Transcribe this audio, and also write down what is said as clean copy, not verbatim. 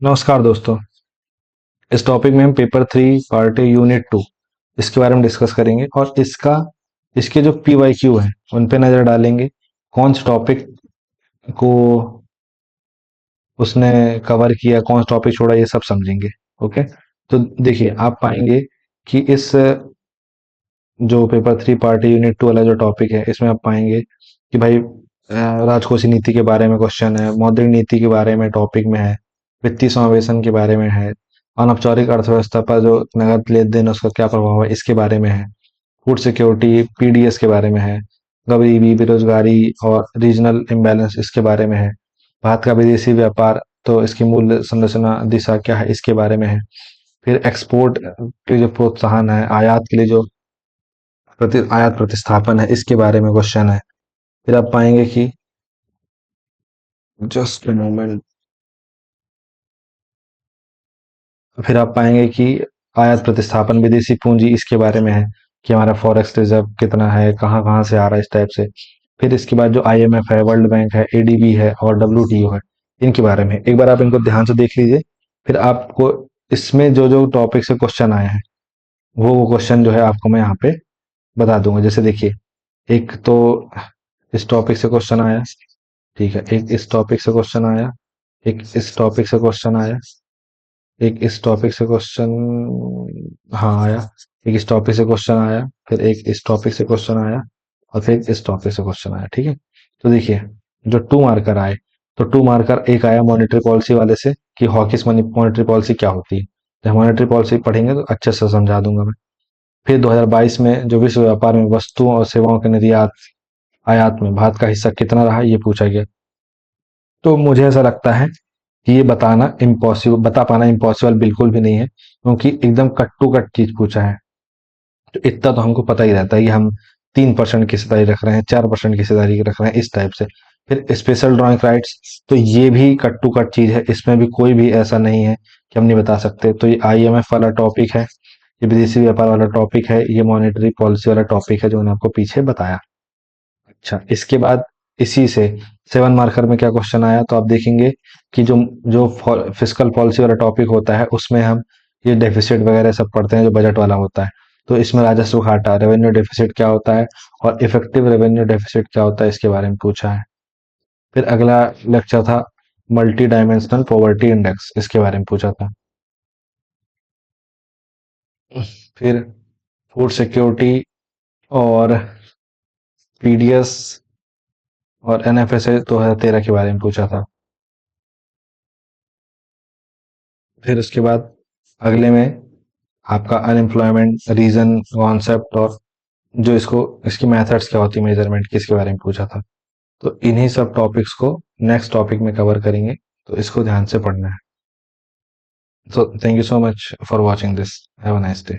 नमस्कार दोस्तों। इस टॉपिक में हम पेपर 3 पार्ट यूनिट 2 इसके बारे में डिस्कस करेंगे और इसके जो पी वाई क्यू है उन पे नज़र डालेंगे। कौन से टॉपिक को उसने कवर किया, कौन सा टॉपिक छोड़ा, ये सब समझेंगे। ओके, तो देखिए आप पाएंगे कि इस जो पेपर 3 पार्ट यूनिट 2 वाला जो टॉपिक है इसमें आप पाएंगे कि भाई राजकोषीय नीति के बारे में क्वेश्चन है, मौद्रिक नीति के बारे में टॉपिक में है, वित्तीय समावेशन के बारे में है, अनौपचारिक अर्थव्यवस्था पर जो नगद लेन देन उसका क्या प्रभाव है इसके बारे में है, फूड सिक्योरिटी पीडीएस के बारे में है, गरीबी बेरोजगारी और रीजनल इम्बैलेंस इसके बारे में है, भारत का विदेशी व्यापार तो इसकी मूल्य संरचना दिशा क्या है इसके बारे में है, फिर एक्सपोर्ट के जो प्रोत्साहन है, आयात के लिए जो आयात प्रतिस्थापन है इसके बारे में क्वेश्चन है। फिर आप पाएंगे कि जस्ट मोमेंट फिर आप पाएंगे कि आयात प्रतिस्थापन विदेशी पूंजी इसके बारे में है कि हमारा फॉरेक्स रिजर्व कितना है, कहाँ कहाँ से आ रहा है, इस टाइप से। फिर इसके बाद जो आईएमएफ है, वर्ल्ड बैंक है, एडीबी है और डब्ल्यूटीओ है, इनके बारे में एक बार आप इनको ध्यान से देख लीजिए। फिर आपको इसमें जो जो टॉपिक से क्वेश्चन आए हैं वो क्वेश्चन जो है आपको मैं यहाँ पे बता दूंगा। जैसे देखिए, एक तो इस टॉपिक से क्वेश्चन आया, ठीक है, एक इस टॉपिक से क्वेश्चन आया, एक इस टॉपिक से क्वेश्चन आया, एक इस टॉपिक से क्वेश्चन हाँ आया, एक इस टॉपिक से क्वेश्चन आया, फिर एक इस टॉपिक से क्वेश्चन आया और फिर इस टॉपिक से क्वेश्चन आया। ठीक है, तो देखिए जो टू मार्कर आए, तो टू मार्कर एक आया मॉनेटरी पॉलिसी वाले से कि हॉकिस मॉनेटरी पॉलिसी क्या होती है। जब मॉनेटरी पॉलिसी पढ़ेंगे तो अच्छे से समझा दूंगा मैं। फिर 2022 में जो विश्व व्यापार में वस्तुओं और सेवाओं के निर्यात आयात में भारत का हिस्सा कितना रहा, ये पूछा गया। तो मुझे ऐसा लगता है कि ये बता पाना इम्पॉसिबल बिल्कुल भी नहीं है, क्योंकि एकदम कट टू कट चीज पूछा है। तो इतना तो हमको पता ही रहता है कि हम 3% की हिस्सेदारी रख रहे हैं, 4% की हिस्सेदारी रख रहे हैं, इस टाइप से। फिर स्पेशल ड्राइंग राइट्स, तो ये भी कट टू कट चीज है, इसमें भी कोई भी ऐसा नहीं है कि हम नहीं बता सकते। तो ये आईएमएफ वाला टॉपिक है, ये विदेशी व्यापार वाला टॉपिक है, ये मॉनेटरी पॉलिसी वाला टॉपिक है जो मैंने आपको पीछे बताया। अच्छा, इसके बाद इसी से 7 मार्कर में क्या क्वेश्चन आया, तो आप देखेंगे कि जो जो फिस्कल पॉलिसी वाला टॉपिक होता है उसमें हम ये डेफिसिट वगैरह सब पढ़ते हैं जो बजट वाला होता है। तो इसमें राजस्व घाटा, रेवेन्यू डेफिसिट क्या होता है और इफेक्टिव रेवेन्यू डेफिसिट क्या होता है इसके बारे में पूछा है। फिर अगला लेक्चर था मल्टी डायमेंशनल पॉवर्टी इंडेक्स, इसके बारे में पूछा था। फिर फूड सिक्योरिटी और पीडीएस और एनएफएसए 2013 के बारे में पूछा था। फिर उसके बाद अगले में आपका अनएम्प्लॉयमेंट रीजन कॉन्सेप्ट और जो इसको इसकी मेथड्स क्या होती है मेजरमेंट की, इसके बारे में पूछा था। तो इन्हीं सब टॉपिक्स को नेक्स्ट टॉपिक में कवर करेंगे, तो इसको ध्यान से पढ़ना है। So thank you so much for watching this. Have a nice day.